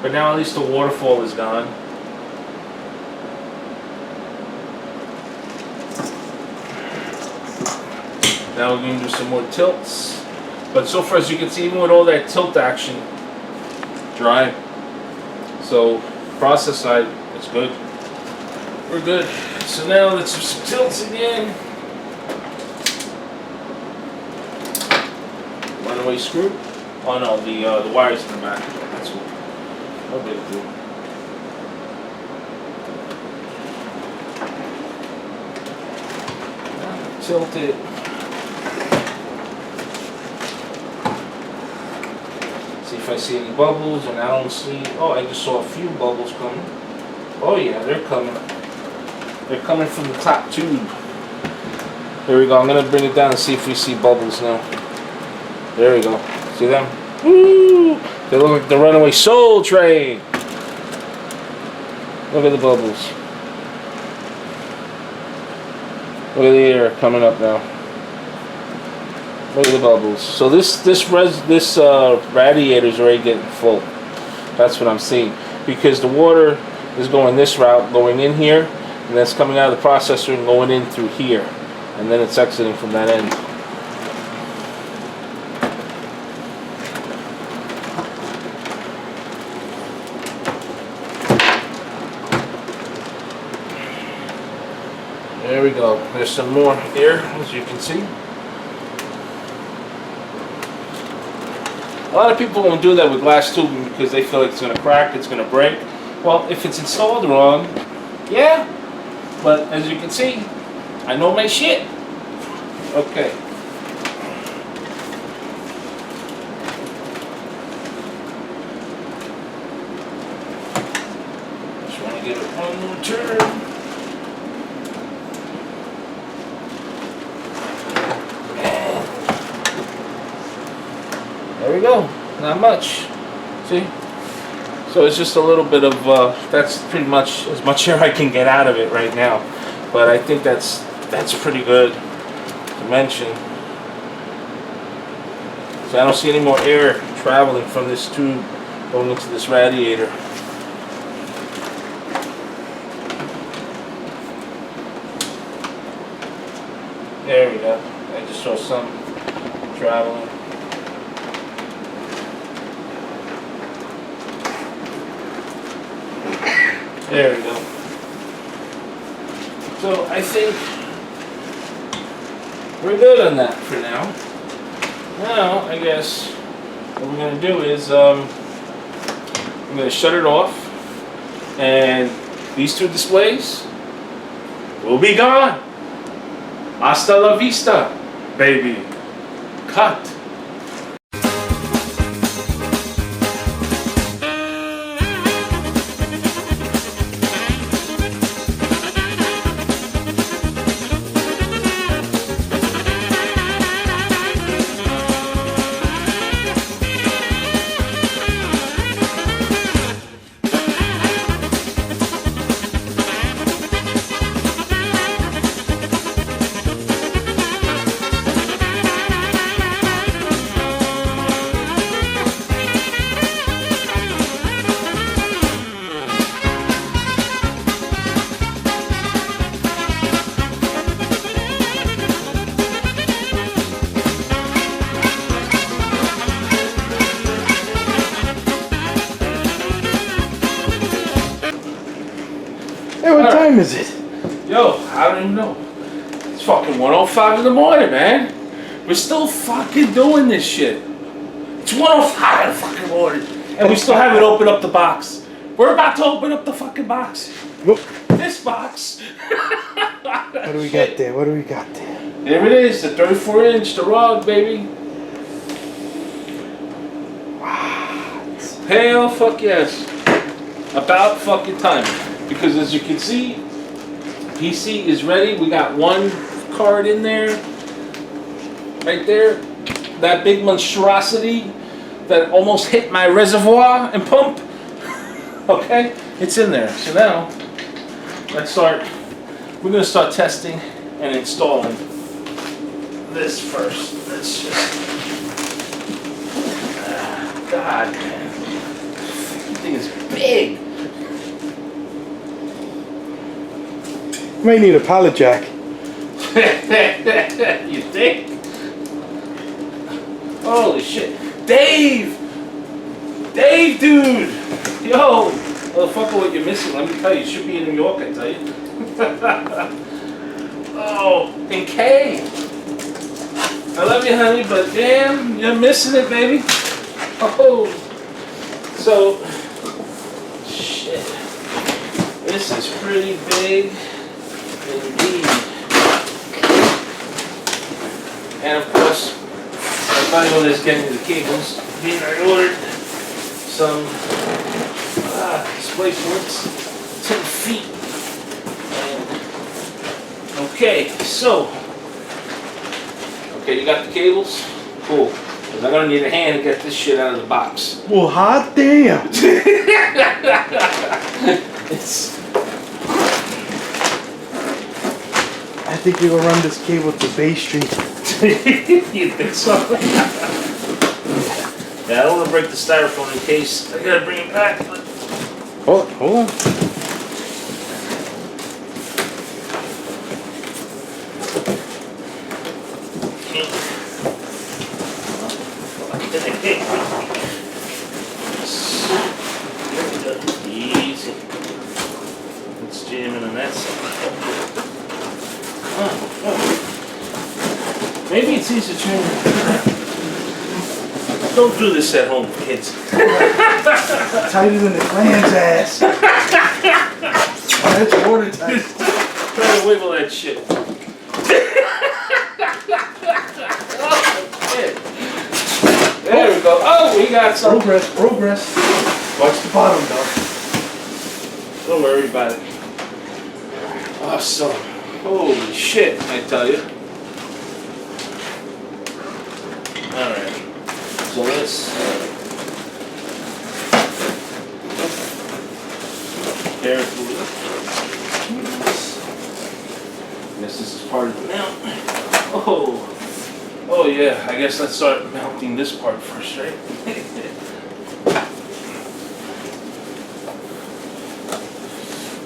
But now at least the waterfall is gone. Now we're going to do some more tilts. But so far, as you can see, even with all that tilt action dry, So process side, it's good. We're good. So now let's do some tilts again. Runaway screw. Oh no, the wires in the back. That's cool. No big deal. Tilt it. See if I see any bubbles, and I don't see. Oh, I just saw a few bubbles coming. Oh yeah, they're coming. They're coming from the top tube. Here we go. I'm gonna bring it down and see if we see bubbles now. There we go. See them? Woo! They look like the runaway soul train. Look at the bubbles. Look at the air coming up now. Look at the bubbles. So this radiator's already getting full. That's what I'm seeing, because the water is going this route, going in here, and that's coming out of the processor and going in through here, and then it's exiting from that end. There we go. There's some more air, as you can see. A lot of people won't do that with glass tubing because they feel like it's going to crack, it's going to break. Well, if it's installed wrong, yeah. But as you can see, I know my shit. Okay. Just want to give it one more turn. There we go. Not much. See? So it's just a little bit of, that's pretty much as much air I can get out of it right now. But I think that's pretty good to mention. So I don't see any more air traveling from this tube going into this radiator. There we go. I just saw some traveling. There we go. So I think we're good on that for now. Now, I guess what we're going to do is I'm going to shut it off, and these two displays will be gone. Hasta la vista, baby. Cut. Hey, what time is it? Yo, I don't even know. It's fucking 1:05 in the morning, man. We're still fucking doing this shit. It's 1:05 in the fucking morning, and we still haven't opened up the box. We're about to open up the fucking box. Whoop. This box. What do we got there? What do we got there? There it is, the 34-inch, the ROG, baby. Hell fuck yes. About fucking time. Because as you can see, PC is ready. We got one card in there. Right there. That big monstrosity that almost hit my reservoir and pump. Okay? It's in there. So now, let's start. We're going to start testing and installing this first. Let's just... God, man. This thing is big. Might need a pallet jack. You think? Holy shit. Dave! Dave, dude! Yo! Motherfucker, what you're missing, let me tell you, it should be in New York, I tell you. Oh, and K. I love you, honey, but damn, you're missing it, baby. Oh, so, shit. This is pretty big indeed. And of course, I finally when I was getting the cables, I ordered some display ports, 10 feet. And, okay, so, okay, you got the cables? Cool. Because I'm going to need a hand to get this shit out of the box. Well, hot damn. I think we will run this cable to Bay Street. You think so? Yeah, I don't want to break the styrofoam in case I gotta bring it back. Hold on. Easy. Let's jam in on that side. Maybe it's easy to turn. Don't do this at home, kids. Tighter than the clam's ass. That's watertight. Try to wiggle that shit. There we go. Oh, we got some. Progress. Watch the bottom though. Don't worry about it. Awesome. Holy shit, I tell you. Alright. So let's carefully. Guess this is part of the mount. Oh yeah, I guess let's start mounting this part first, right?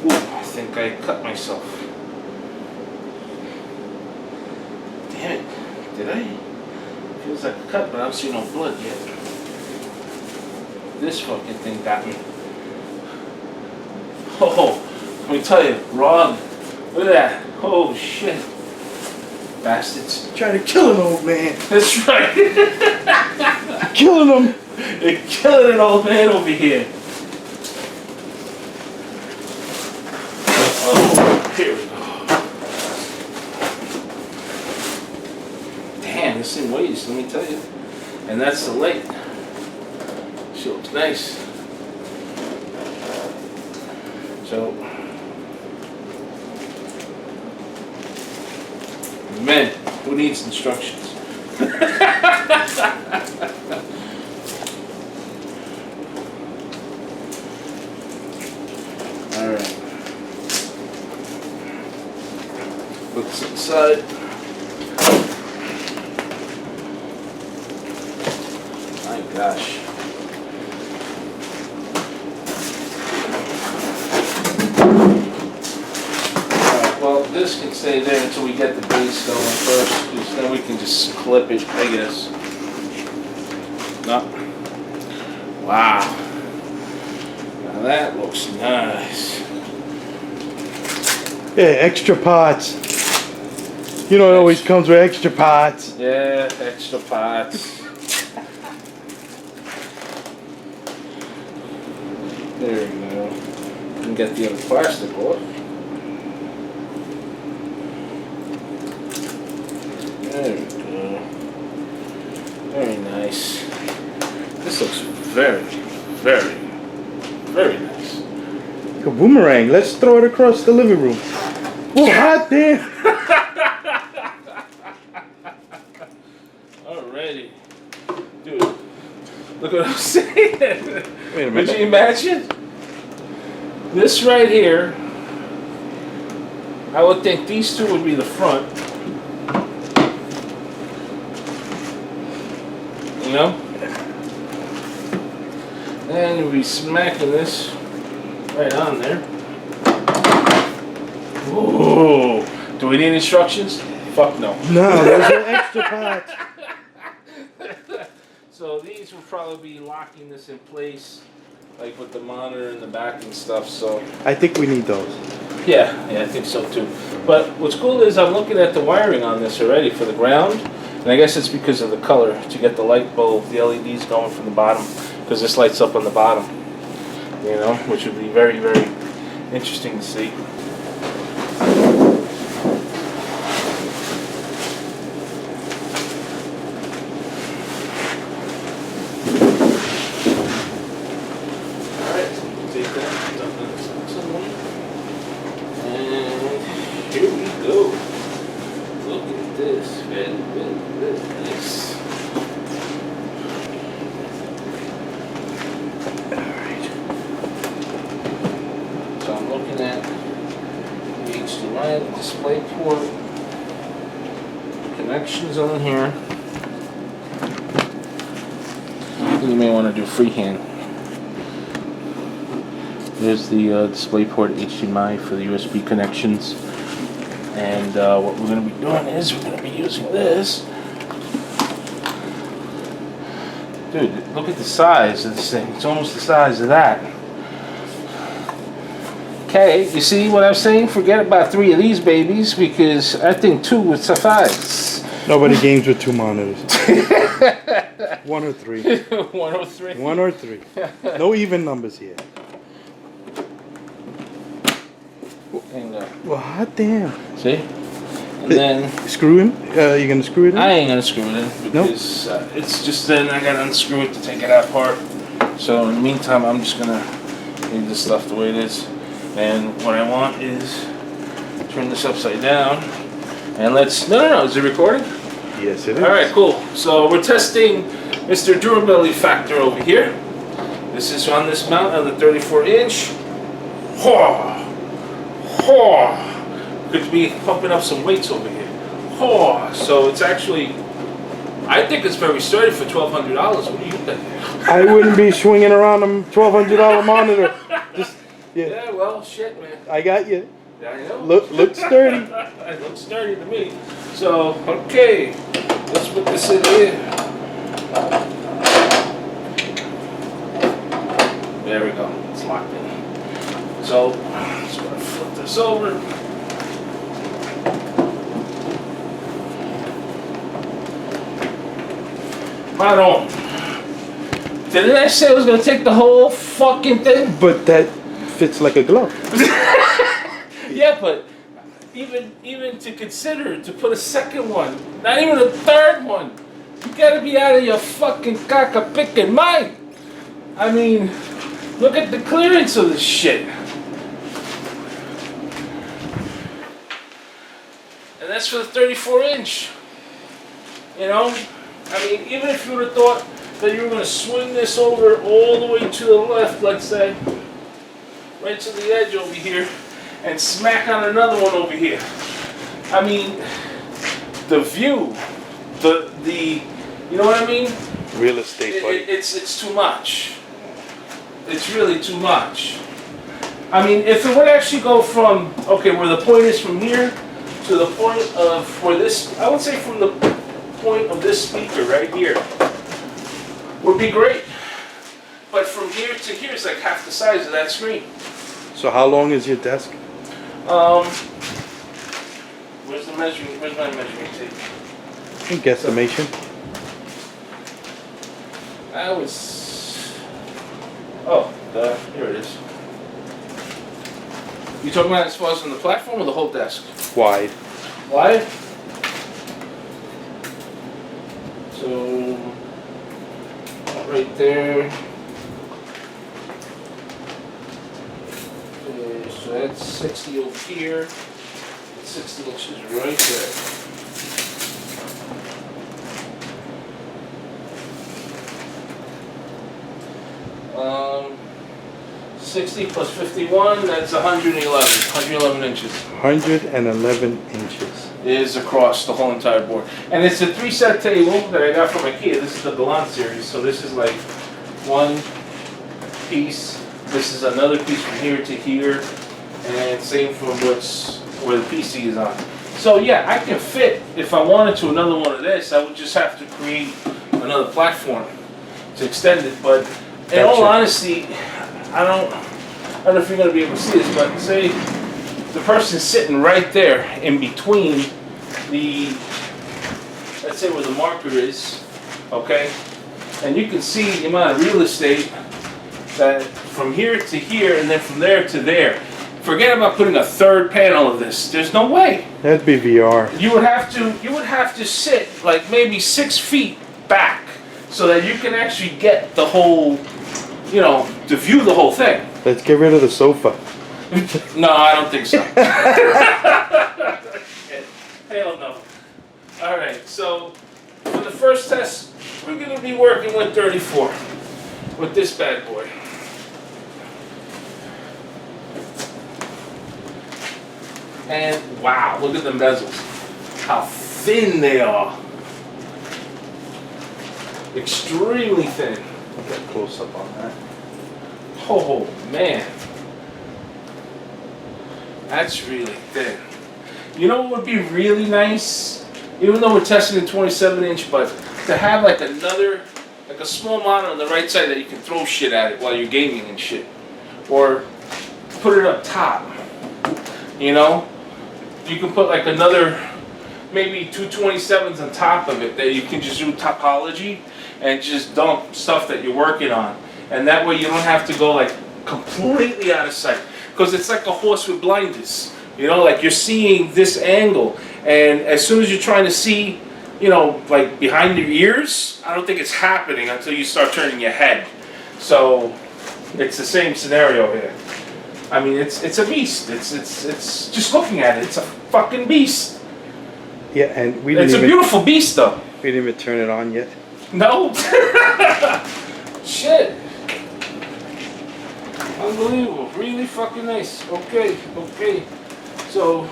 Ooh, I think I cut myself. Damn it. Did I? Feels like a cut, but I don't see no blood yet. This fucking thing got me. Oh, let me tell you, Ron, look at that. Oh shit. Bastards. Trying to kill an old man. That's right. Killing him. They're killing an old man over here. Oh, here we go. Damn, this thing weighs, let me tell you. And that's the light. She looks nice. So, men, who needs instructions? Alright. Put this inside. My gosh. Alright, well, this can stay there until we get the base going first, because then we can just clip it, I guess. No. Wow. Now that looks nice. Yeah, extra parts. You know, it always comes with extra parts. Yeah, extra parts. There we go. You can get the other plastic off. There we go. Very nice. This looks very, very, very nice. A boomerang. Let's throw it across the living room. Oh, hot damn. Alrighty. Dude, look what I'm saying. Wait a Could minute. you imagine? This right here, I would think these two would be the front. You know? And you'll be smacking this right on there. Ooh. Do we need instructions? Fuck no. No, there's no extra parts. So these will probably be locking this in place like with the monitor in the back and stuff. So I think we need those. yeah, I think so too. But what's cool is I'm looking at the wiring on this already for the ground, and I guess it's because of the color to get the light bulb, the LEDs going from the bottom, because this lights up on the bottom. You know, which would be very, very interesting to see. Display port connections on here. You may want to do freehand. There's the display port HDMI for the USB connections, and what we're going to be doing is we're going to be using this. Dude, look at the size of this thing. It's almost the size of that. Okay, you see what I'm saying? Forget about 3 of these babies, because I think 2 would suffice. Nobody games with 2 monitors. 1 or 3. 1 or 3. 1 or 3. No even numbers here. And, well, hot damn. see? And then screw in? You gonna screw it in? I ain't gonna screw it in because it's just then I gotta unscrew it to take it out apart. So in the meantime, I'm just gonna leave this stuff the way it is. And what I want is turn this upside down and let's. No. Is it recording? Yes, it is. All right, cool. So we're testing Mr. Durability Factor over here. This is on this mount on the 34-inch. Could be pumping up some weights over here. So it's actually, I think it's very sturdy for $1,200. What do you think? I wouldn't be swinging around a $1,200 monitor. Just, yeah, well, shit, man. I got you. Yeah, I know. Look sturdy. It looks sturdy to me. So, okay, let's put this in here. There we go. It's locked in. So, just gonna flip this over. Right on. Didn't I say I was gonna take the whole fucking thing? But that fits like a glove. Yeah, but even to consider to put a second one, not even a third one, you gotta be out of your fucking cock-a-pickin' mind. I mean, look at the clearance of this shit. And that's for the 34-inch. You know? I mean, even if you would have thought that you were going to swing this over all the way to the left, let's say, right to the edge over here, and smack on another one over here. I mean, the view, the you know what I mean? Real estate, buddy. It's too much. It's really too much. I mean, if it would actually go from, okay, where the point is from here to the point of where this, I would say from the point of this speaker right here, would be great. But from here to here is like half the size of that screen. So how long is your desk? Where's the measuring? Where's my measuring tape? Guesstimation. I was. Oh, here it is. You talking about as far as on the platform or the whole desk? Wide. Wide. So right there. Okay, so that's 60 over here. 60 inches right there. 60 plus 51, that's 111 inches. 111 inches. Is across the whole entire board. And it's a 3-set table that I got from IKEA. This is the Galant series, so this is like one piece. This is another piece from here to here, and same from where the PC is on. So yeah, I can fit, if I wanted to, another one of this. I would just have to create another platform to extend it. But in all honesty, I don't know if you're gonna be able to see this, but say the person's sitting right there in between the, let's say where the marker is, okay? And you can see the amount of real estate that from here to here and then from there to there. Forget about putting a third panel of this. There's no way. That'd be VR. You would have to sit like maybe 6 feet back so that you can actually get the whole, you know, to view the whole thing. Let's get rid of the sofa. No, I don't think so. Hell no. Alright, so for the first test, we're going to be working with 34 with this bad boy. And wow, look at the bezels. How thin they are. Extremely thin. Get a close up on that. Oh man. That's really thin. You know what would be really nice? Even though we're testing a 27-inch, but to have like another, like a small monitor on the right side that you can throw shit at it while you're gaming and shit. Or put it up top. You know? You can put like another, maybe 227s on top of it that you can just do topology and just dump stuff that you're working on. And that way you don't have to go like completely out of sight. Because it's like a horse with blinders. You know, like you're seeing this angle. And as soon as you're trying to see, you know, like behind your ears, I don't think it's happening until you start turning your head. So it's the same scenario here. I mean, it's a beast. It's just looking at it. It's a fucking beast. Yeah, and we didn't It's a beautiful beast, though. We didn't even turn it on yet. No. Shit. Unbelievable. Really fucking nice. Okay. Okay. So.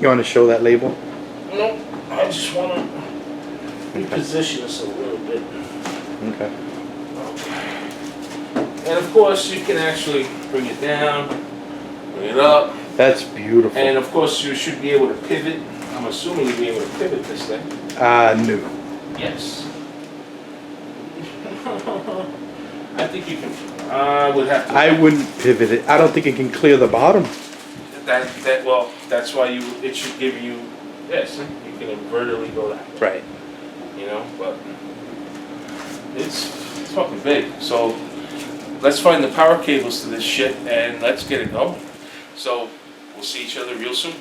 You want to show that label? No. I just want to reposition this a little bit. Okay. And of course, you can actually bring it down, bring it up. That's beautiful. And of course, you should be able to pivot. I'm assuming you'll be able to pivot this thing. No. Yes. I think you can. I would have to. I wouldn't pivot it. I don't think it can clear the bottom. Well, that's why it should give you this. You can invertedly go that way. Right. You know, but it's fucking big. So let's find the power cables to this shit and let's get it going. So we'll see each other real soon.